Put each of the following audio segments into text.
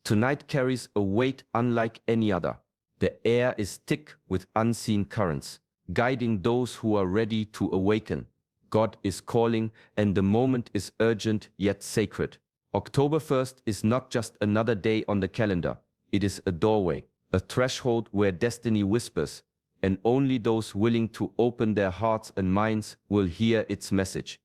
Tonight carries a weight unlike any other. The air is thick with unseen currents, guiding those who are ready to awaken. God is calling, and the moment is urgent yet sacred. October 1st is not just another day on the calendar. It is a doorway, a threshold where destiny whispers, and only those willing to open their hearts and minds will hear its message.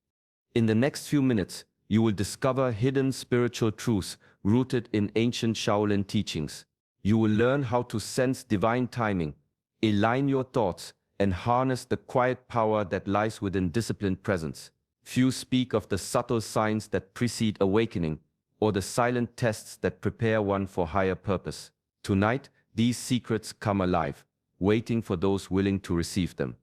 In the next few minutes, you will discover hidden spiritual truths rooted in ancient Shaolin teachings. You will learn how to sense divine timing, align your thoughts, and harness the quiet power that lies within disciplined presence. Few speak of the subtle signs that precede awakening, or the silent tests that prepare one for higher purpose. Tonight, these secrets come alive, waiting for those willing to receive them.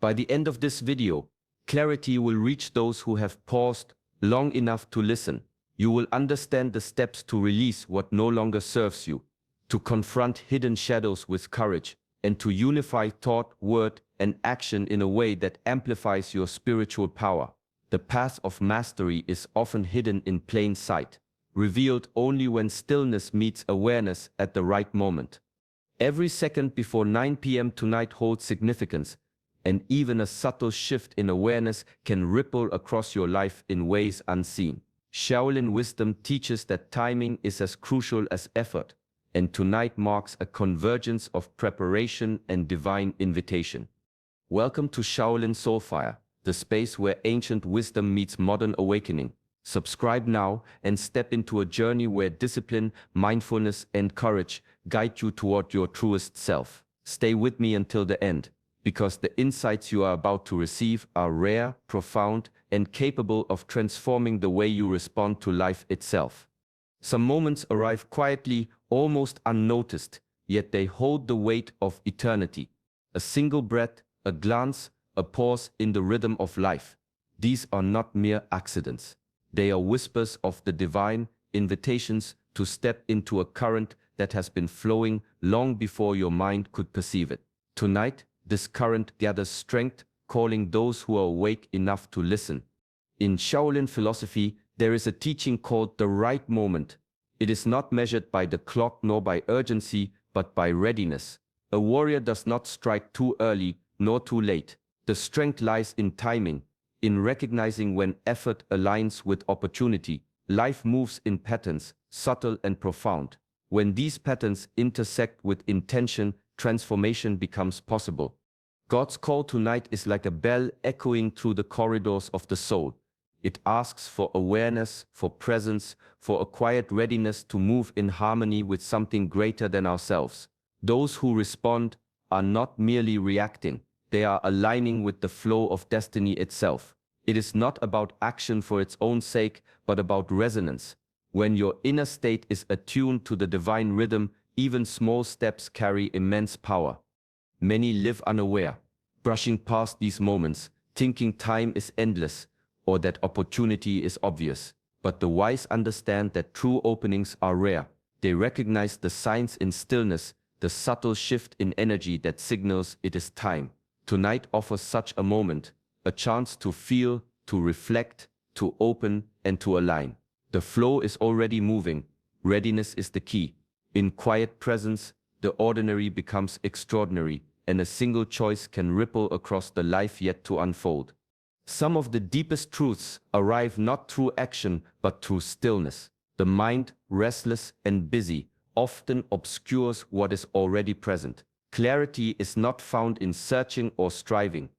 By the end of this video, clarity will reach those who have paused long enough to listen. You will understand the steps to release what no longer serves you, to confront hidden shadows with courage, and to unify thought, word, and action in a way that amplifies your spiritual power. The path of mastery is often hidden in plain sight, revealed only when stillness meets awareness at the right moment. Every second before 9 p.m. tonight holds significance, and even a subtle shift in awareness can ripple across your life in ways unseen. Shaolin wisdom teaches that timing is as crucial as effort, and tonight marks a convergence of preparation and divine invitation. Welcome to Shaolin Soulfire, the space where ancient wisdom meets modern awakening. Subscribe now and step into a journey where discipline, mindfulness, and courage guide you toward your truest self. Stay with me until the end, because the insights you are about to receive are rare, profound, and capable of transforming the way you respond to life itself. Some moments arrive quietly, almost unnoticed, yet they hold the weight of eternity. A single breath, a glance, a pause in the rhythm of life. These are not mere accidents. They are whispers of the divine, invitations to step into a current that has been flowing long before your mind could perceive it. Tonight, this current gathers strength, calling those who are awake enough to listen. In Shaolin philosophy, there is a teaching called the right moment. It is not measured by the clock nor by urgency, but by readiness. A warrior does not strike too early nor too late. The strength lies in timing, in recognizing when effort aligns with opportunity. Life moves in patterns, subtle and profound. When these patterns intersect with intention, transformation becomes possible. God's call tonight is like a bell echoing through the corridors of the soul. It asks for awareness, for presence, for a quiet readiness to move in harmony with something greater than ourselves. Those who respond are not merely reacting, they are aligning with the flow of destiny itself. It is not about action for its own sake, but about resonance. When your inner state is attuned to the divine rhythm, even small steps carry immense power. Many live unaware, brushing past these moments, thinking time is endless, or that opportunity is obvious. But the wise understand that true openings are rare. They recognize the signs in stillness, the subtle shift in energy that signals it is time. Tonight offers such a moment, a chance to feel, to reflect, to open, and to align. The flow is already moving. Readiness is the key. In quiet presence, the ordinary becomes extraordinary, and a single choice can ripple across the life yet to unfold. Some of the deepest truths arrive not through action, but through stillness. The mind, restless and busy, often obscures what is already present. Clarity is not found in searching or striving.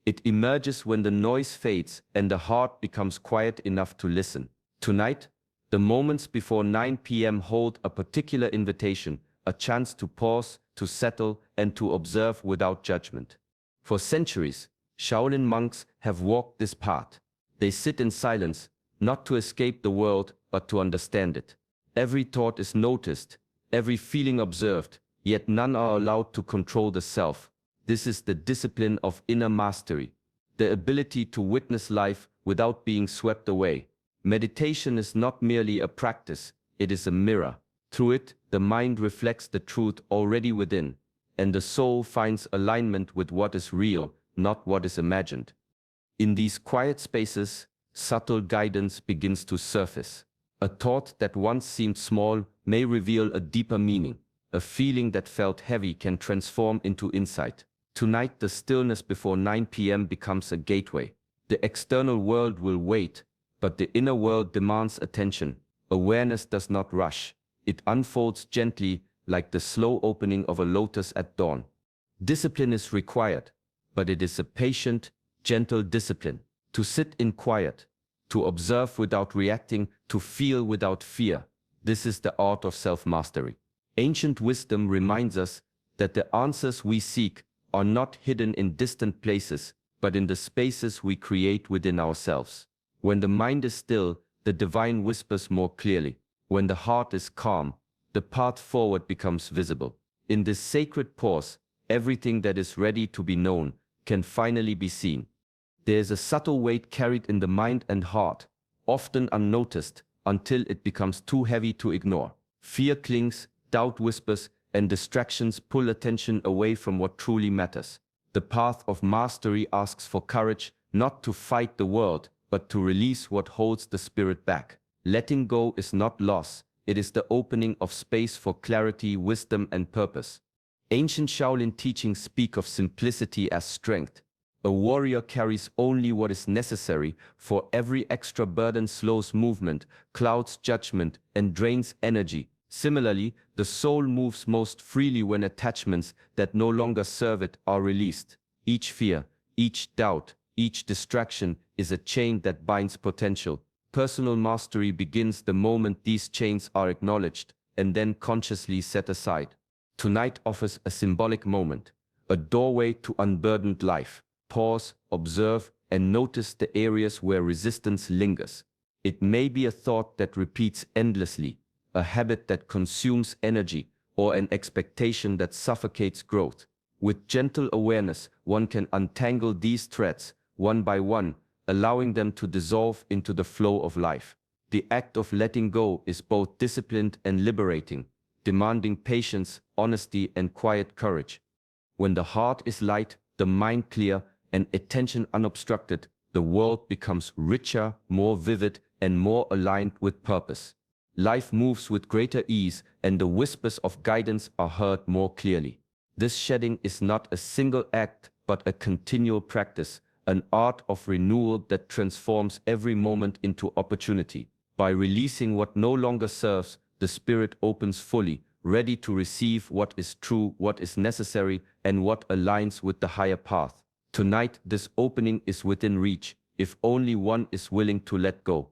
It emerges when the noise fades and the heart becomes quiet enough to listen. Tonight, the moments before 9 p.m. hold a particular invitation, a chance to pause, to settle, and to observe without judgment. For centuries, Shaolin monks have walked this path. They sit in silence, not to escape the world, but to understand it. Every thought is noticed, every feeling observed, yet none are allowed to control the self. This is the discipline of inner mastery, the ability to witness life without being swept away. Meditation is not merely a practice, it is a mirror. Through it, the mind reflects the truth already within, and the soul finds alignment with what is real, not what is imagined. In these quiet spaces, subtle guidance begins to surface. A thought that once seemed small may reveal a deeper meaning. A feeling that felt heavy can transform into insight. Tonight, the stillness before 9 p.m. becomes a gateway. The external world will wait, but the inner world demands attention. Awareness does not rush. It unfolds gently, like the slow opening of a lotus at dawn. Discipline is required, but it is a patient, gentle discipline. To sit in quiet, to observe without reacting, to feel without fear. This is the art of self-mastery. Ancient wisdom reminds us that the answers we seek are not hidden in distant places, but in the spaces we create within ourselves. When the mind is still, the divine whispers more clearly. When the heart is calm, the path forward becomes visible. In this sacred pause, everything that is ready to be known can finally be seen. There is a subtle weight carried in the mind and heart, often unnoticed, until it becomes too heavy to ignore. Fear clings, doubt whispers, and distractions pull attention away from what truly matters. The path of mastery asks for courage, not to fight the world, but to release what holds the spirit back. Letting go is not loss, it is the opening of space for clarity, wisdom, and purpose. Ancient Shaolin teachings speak of simplicity as strength. A warrior carries only what is necessary, for every extra burden slows movement, clouds judgment, and drains energy. Similarly, the soul moves most freely when attachments that no longer serve it are released. Each fear, each doubt, each distraction is a chain that binds potential. Personal mastery begins the moment these chains are acknowledged and then consciously set aside. Tonight offers a symbolic moment, a doorway to unburdened life. Pause, observe, and notice the areas where resistance lingers. It may be a thought that repeats endlessly, a habit that consumes energy, or an expectation that suffocates growth. With gentle awareness, one can untangle these threads, one by one, allowing them to dissolve into the flow of life. The act of letting go is both disciplined and liberating, demanding patience, honesty, and quiet courage. When the heart is light, the mind clear, and attention unobstructed, the world becomes richer, more vivid, and more aligned with purpose. Life moves with greater ease, and the whispers of guidance are heard more clearly. This shedding is not a single act, but a continual practice, an art of renewal that transforms every moment into opportunity. By releasing what no longer serves, the spirit opens fully, ready to receive what is true, what is necessary, and what aligns with the higher path. Tonight, this opening is within reach, if only one is willing to let go.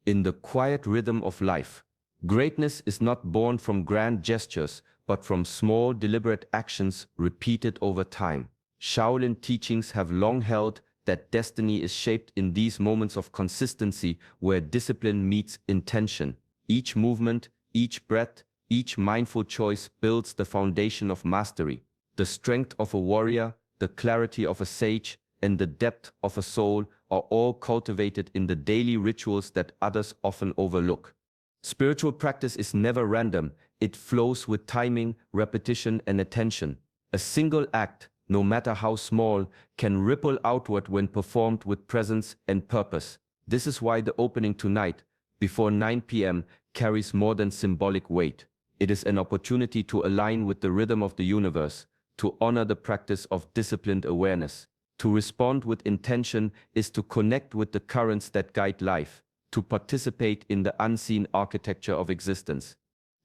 In the quiet rhythm of life, greatness is not born from grand gestures, but from small, deliberate actions repeated over time. Shaolin teachings have long held that destiny is shaped in these moments of consistency where discipline meets intention. Each movement, each breath, each mindful choice builds the foundation of mastery. The strength of a warrior, the clarity of a sage, and the depth of a soul are all cultivated in the daily rituals that others often overlook. Spiritual practice is never random, it flows with timing, repetition, and attention. A single act, no matter how small, can ripple outward when performed with presence and purpose. This is why the opening tonight, before 9 p.m., carries more than symbolic weight. It is an opportunity to align with the rhythm of the universe, to honor the practice of disciplined awareness. To respond with intention is to connect with the currents that guide life, to participate in the unseen architecture of existence.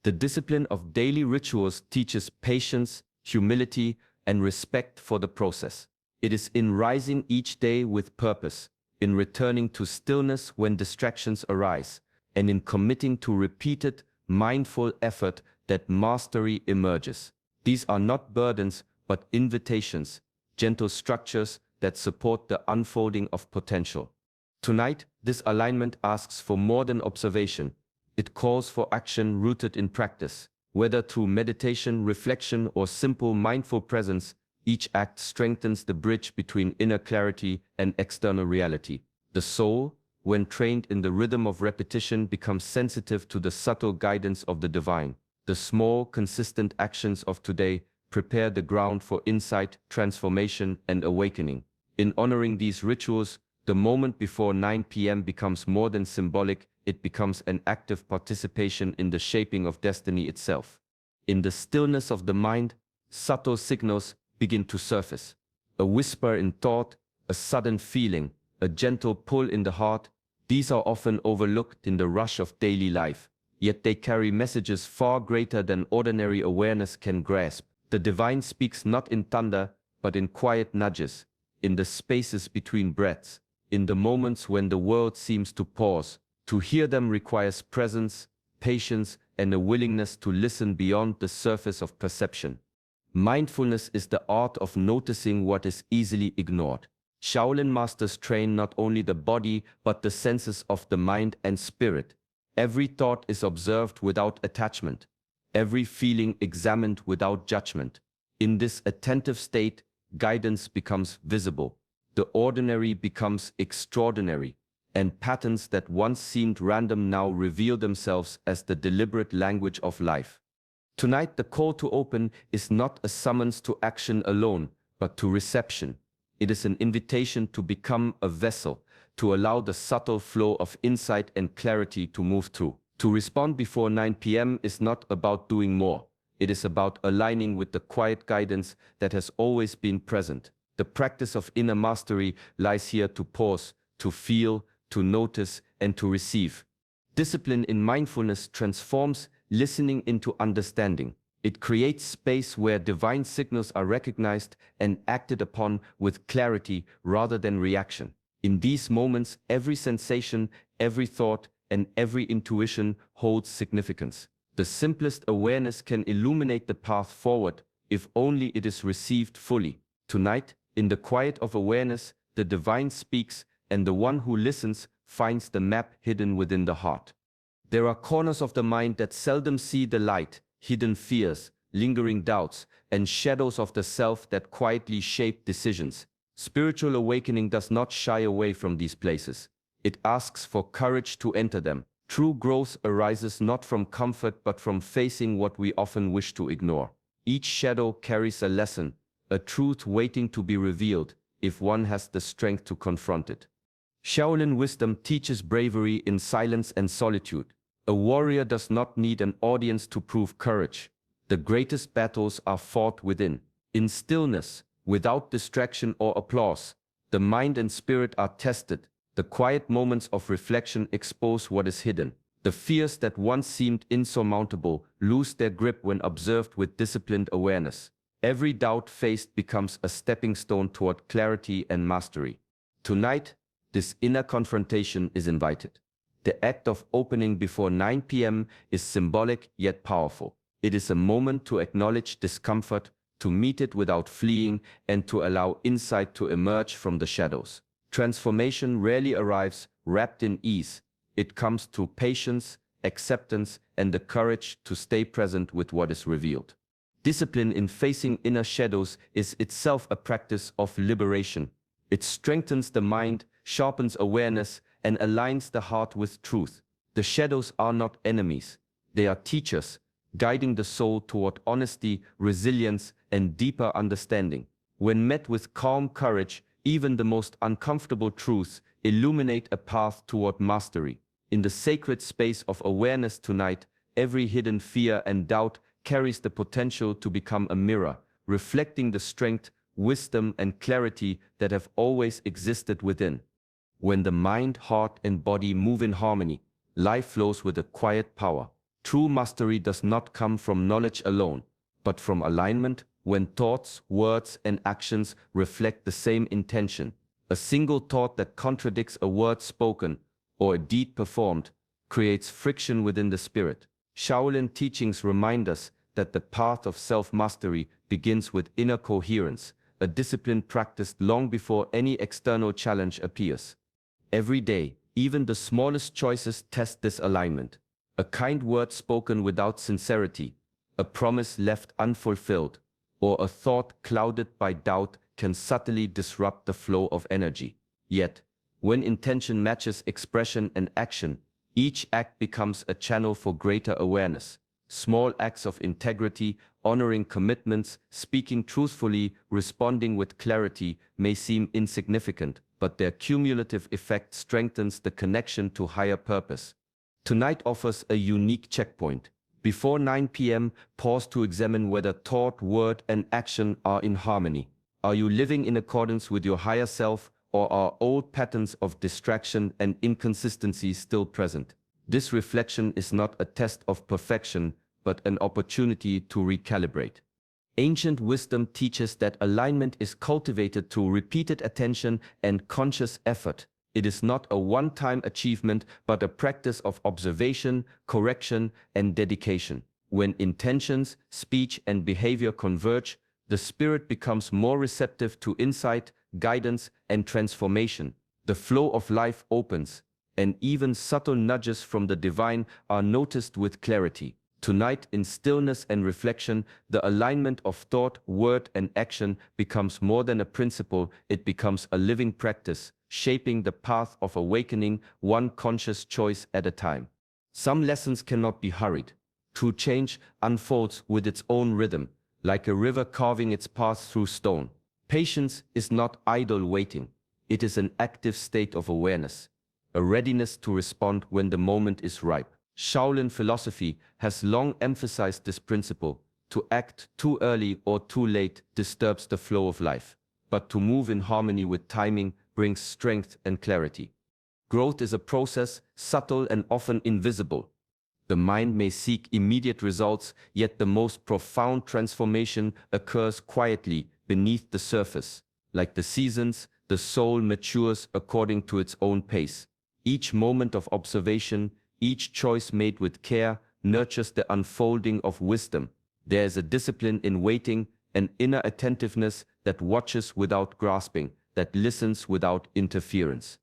The discipline of daily rituals teaches patience, humility, and respect for the process. It is in rising each day with purpose, in returning to stillness when distractions arise, and in committing to repeated, mindful effort that mastery emerges. These are not burdens, but invitations, gentle structures that support the unfolding of potential. Tonight, this alignment asks for more than observation. It calls for action rooted in practice. Whether through meditation, reflection, or simple mindful presence, each act strengthens the bridge between inner clarity and external reality. The soul, when trained in the rhythm of repetition, becomes sensitive to the subtle guidance of the divine. The small, consistent actions of today prepare the ground for insight, transformation, and awakening. In honoring these rituals, the moment before 9 p.m. becomes more than symbolic, it becomes an active participation in the shaping of destiny itself. In the stillness of the mind, subtle signals begin to surface. A whisper in thought, a sudden feeling, a gentle pull in the heart. These are often overlooked in the rush of daily life, yet they carry messages far greater than ordinary awareness can grasp. The divine speaks not in thunder, but in quiet nudges, in the spaces between breaths, in the moments when the world seems to pause. To hear them requires presence, patience, and a willingness to listen beyond the surface of perception. Mindfulness is the art of noticing what is easily ignored. Shaolin masters train not only the body but the senses of the mind and spirit. Every thought is observed without attachment, every feeling examined without judgment. In this attentive state, guidance becomes visible. The ordinary becomes extraordinary, and patterns that once seemed random now reveal themselves as the deliberate language of life. Tonight, the call to open is not a summons to action alone, but to reception. It is an invitation to become a vessel, to allow the subtle flow of insight and clarity to move through. To respond before 9 p.m. is not about doing more. It is about aligning with the quiet guidance that has always been present. The practice of inner mastery lies here to pause, to feel, to notice, and to receive. Discipline in mindfulness transforms listening into understanding. It creates space where divine signals are recognized and acted upon with clarity rather than reaction. In these moments, every sensation, every thought, and every intuition holds significance. The simplest awareness can illuminate the path forward if only it is received fully. Tonight, in the quiet of awareness, the divine speaks, and the one who listens finds the map hidden within the heart. There are corners of the mind that seldom see the light, hidden fears, lingering doubts, and shadows of the self that quietly shape decisions. Spiritual awakening does not shy away from these places. It asks for courage to enter them. True growth arises not from comfort but from facing what we often wish to ignore. Each shadow carries a lesson, a truth waiting to be revealed if one has the strength to confront it. Shaolin wisdom teaches bravery in silence and solitude. A warrior does not need an audience to prove courage. The greatest battles are fought within, in stillness, without distraction or applause. The mind and spirit are tested. The quiet moments of reflection expose what is hidden. The fears that once seemed insurmountable lose their grip when observed with disciplined awareness. Every doubt faced becomes a stepping stone toward clarity and mastery. Tonight, this inner confrontation is invited. The act of opening before 9 p.m. is symbolic yet powerful. It is a moment to acknowledge discomfort, to meet it without fleeing, and to allow insight to emerge from the shadows. Transformation rarely arrives wrapped in ease. It comes through patience, acceptance, and the courage to stay present with what is revealed. Discipline in facing inner shadows is itself a practice of liberation. It strengthens the mind, sharpens awareness, and aligns the heart with truth. The shadows are not enemies. They are teachers, guiding the soul toward honesty, resilience, and deeper understanding. When met with calm courage, even the most uncomfortable truths illuminate a path toward mastery. In the sacred space of awareness tonight, every hidden fear and doubt carries the potential to become a mirror, reflecting the strength, wisdom, and clarity that have always existed within. When the mind, heart, and body move in harmony, life flows with a quiet power. True mastery does not come from knowledge alone, but from alignment. When thoughts, words, and actions reflect the same intention. A single thought that contradicts a word spoken or a deed performed creates friction within the spirit. Shaolin teachings remind us that the path of self-mastery begins with inner coherence, a discipline practiced long before any external challenge appears. Every day, even the smallest choices test this alignment. A kind word spoken without sincerity, a promise left unfulfilled, or a thought clouded by doubt can subtly disrupt the flow of energy. Yet, when intention matches expression and action, each act becomes a channel for greater awareness. Small acts of integrity, honoring commitments, speaking truthfully, responding with clarity may seem insignificant, but their cumulative effect strengthens the connection to higher purpose. Tonight offers a unique checkpoint. Before 9 p.m., pause to examine whether thought, word, and action are in harmony. Are you living in accordance with your higher self, or are old patterns of distraction and inconsistency still present? This reflection is not a test of perfection, but an opportunity to recalibrate. Ancient wisdom teaches that alignment is cultivated through repeated attention and conscious effort. It is not a one-time achievement, but a practice of observation, correction, and dedication. When intentions, speech, and behavior converge, the spirit becomes more receptive to insight, guidance, and transformation. The flow of life opens, and even subtle nudges from the divine are noticed with clarity. Tonight, in stillness and reflection, the alignment of thought, word, and action becomes more than a principle, it becomes a living practice, shaping the path of awakening, one conscious choice at a time. Some lessons cannot be hurried. True change unfolds with its own rhythm, like a river carving its path through stone. Patience is not idle waiting. It is an active state of awareness, a readiness to respond when the moment is ripe. Shaolin philosophy has long emphasized this principle. To act too early or too late disturbs the flow of life, but to move in harmony with timing brings strength and clarity. Growth is a process, subtle and often invisible. The mind may seek immediate results, yet the most profound transformation occurs quietly beneath the surface. Like the seasons, the soul matures according to its own pace. Each moment of observation, each choice made with care, nurtures the unfolding of wisdom. There is a discipline in waiting, an inner attentiveness that watches without grasping, that listens without interference.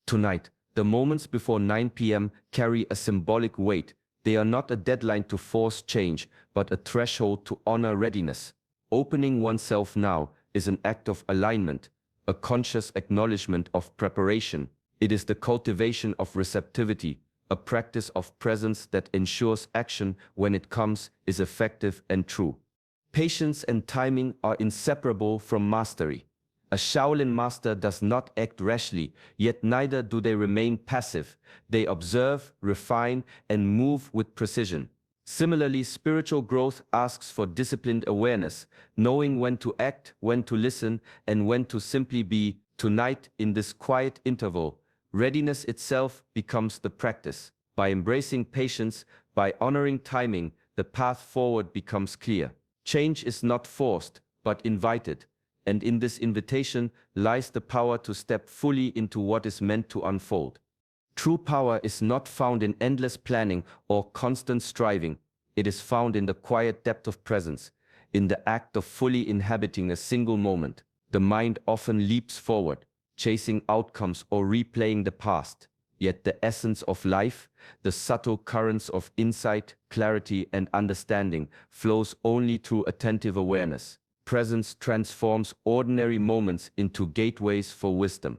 Tonight, the moments before 9 p.m. carry a symbolic weight. They are not a deadline to force change, but a threshold to honor readiness. Opening oneself now is an act of alignment, a conscious acknowledgement of preparation. It is the cultivation of receptivity, a practice of presence that ensures action when it comes is effective and true. Patience and timing are inseparable from mastery. A Shaolin master does not act rashly, yet neither do they remain passive. They observe, refine, and move with precision. Similarly, spiritual growth asks for disciplined awareness, knowing when to act, when to listen, and when to simply be. Tonight, in this quiet interval, readiness itself becomes the practice. By embracing patience, by honoring timing, the path forward becomes clear. Change is not forced, but invited. And in this invitation lies the power to step fully into what is meant to unfold. True power is not found in endless planning or constant striving. It is found in the quiet depth of presence, in the act of fully inhabiting a single moment. The mind often leaps forward, chasing outcomes or replaying the past. Yet the essence of life, the subtle currents of insight, clarity, and understanding, flows only through attentive awareness. Presence transforms ordinary moments into gateways for wisdom.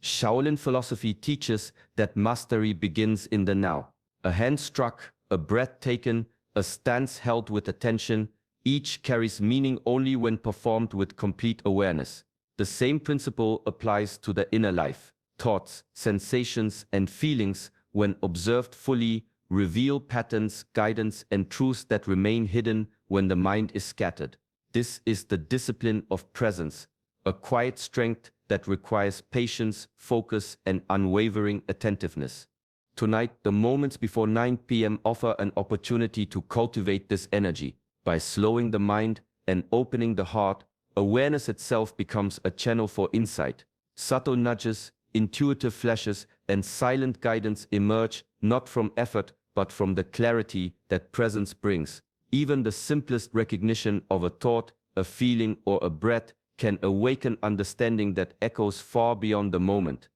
Shaolin philosophy teaches that mastery begins in the now. A hand struck, a breath taken, a stance held with attention, each carries meaning only when performed with complete awareness. The same principle applies to the inner life. Thoughts, sensations, and feelings, when observed fully, reveal patterns, guidance, and truths that remain hidden when the mind is scattered. This is the discipline of presence, a quiet strength that requires patience, focus, and unwavering attentiveness. Tonight, the moments before 9 p.m. offer an opportunity to cultivate this energy. By slowing the mind and opening the heart, awareness itself becomes a channel for insight. Subtle nudges, intuitive flashes, and silent guidance emerge not from effort but from the clarity that presence brings. Even the simplest recognition of a thought, a feeling, or a breath can awaken understanding that echoes far beyond the moment.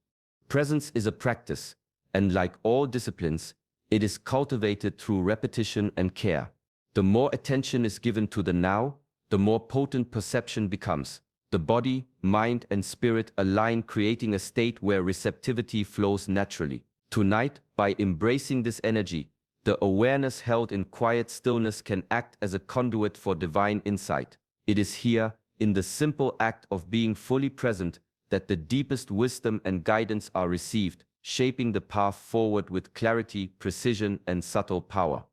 Presence is a practice, and like all disciplines, it is cultivated through repetition and care. The more attention is given to the now, the more potent perception becomes. The body, mind, and spirit align, creating a state where receptivity flows naturally. Tonight, by embracing this energy, the awareness held in quiet stillness can act as a conduit for divine insight. It is here, in the simple act of being fully present, that the deepest wisdom and guidance are received. shaping the path forward with clarity, precision, and subtle power.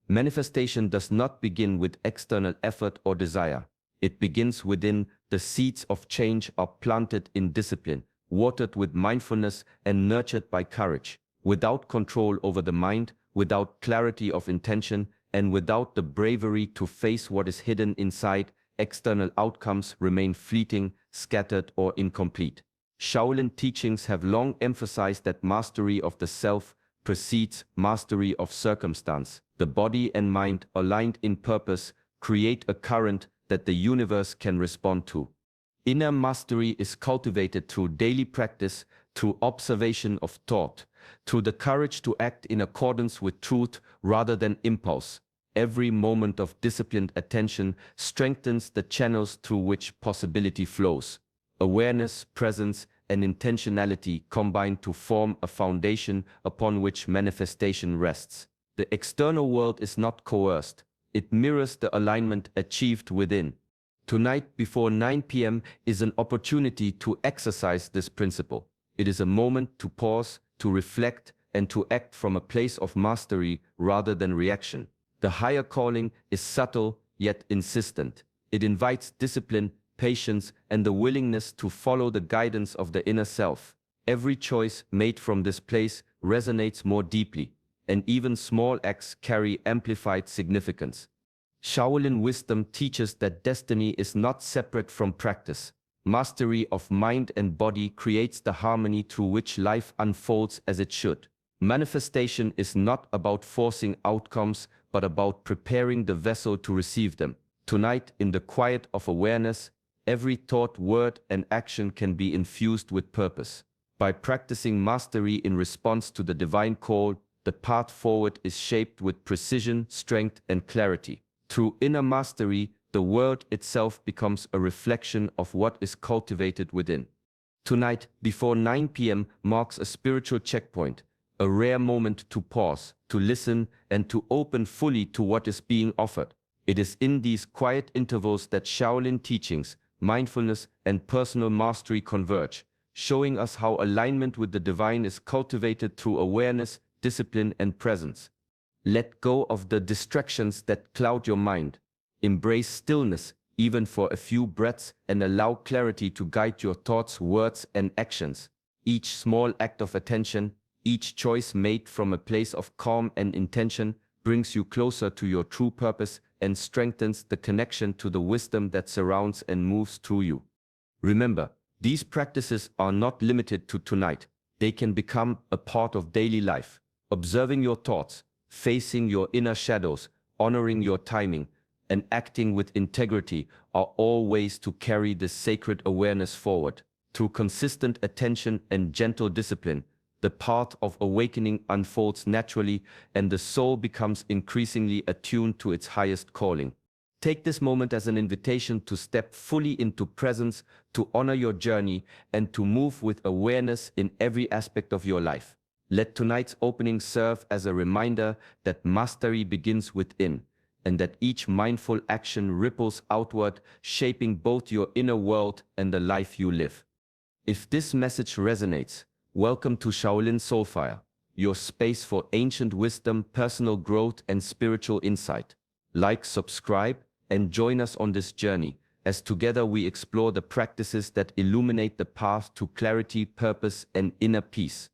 Manifestation does not begin with external effort or desire. It begins within. The seeds of change are planted in discipline, watered with mindfulness, and nurtured by courage. Without control over the mind, without clarity of intention, and without the bravery to face what is hidden inside, external outcomes remain fleeting, scattered, or incomplete. Shaolin teachings have long emphasized that mastery of the self precedes mastery of circumstance. The body and mind, aligned in purpose, create a current that the universe can respond to. Inner mastery is cultivated through daily practice, through observation of thought, through the courage to act in accordance with truth rather than impulse. Every moment of disciplined attention strengthens the channels through which possibility flows. Awareness, presence, and intentionality combine to form a foundation upon which manifestation rests. The external world is not coerced. It mirrors the alignment achieved within. Tonight, before 9 p.m., is an opportunity to exercise this principle. It is a moment to pause, to reflect, and to act from a place of mastery rather than reaction. The higher calling is subtle yet insistent. It invites discipline, patience, and the willingness to follow the guidance of the inner self. Every choice made from this place resonates more deeply, and even small acts carry amplified significance. Shaolin wisdom teaches that destiny is not separate from practice. Mastery of mind and body creates the harmony through which life unfolds as it should. Manifestation is not about forcing outcomes, but about preparing the vessel to receive them. Tonight, in the quiet of awareness, every thought, word, and action can be infused with purpose. By practicing mastery in response to the divine call, the path forward is shaped with precision, strength, and clarity. Through inner mastery, the world itself becomes a reflection of what is cultivated within. Tonight, before 9 p.m., marks a spiritual checkpoint, a rare moment to pause, to listen, and to open fully to what is being offered. It is in these quiet intervals that Shaolin teachings, mindfulness, and personal mastery converge, showing us how alignment with the divine is cultivated through awareness, discipline, and presence. Let go of the distractions that cloud your mind. Embrace stillness, even for a few breaths, and allow clarity to guide your thoughts, words, and actions. Each small act of attention, each choice made from a place of calm and intention, brings you closer to your true purpose and strengthens the connection to the wisdom that surrounds and moves through you. Remember, these practices are not limited to tonight. They can become a part of daily life. Observing your thoughts, facing your inner shadows, honoring your timing, and acting with integrity are all ways to carry this sacred awareness forward. Through consistent attention and gentle discipline, the path of awakening unfolds naturally and the soul becomes increasingly attuned to its highest calling. Take this moment as an invitation to step fully into presence, to honor your journey, and to move with awareness in every aspect of your life. Let tonight's opening serve as a reminder that mastery begins within, and that each mindful action ripples outward, shaping both your inner world and the life you live. If this message resonates, welcome to Shaolin Soulfire, your space for ancient wisdom, personal growth, and spiritual insight. Like, subscribe, and join us on this journey, as together we explore the practices that illuminate the path to clarity, purpose, and inner peace.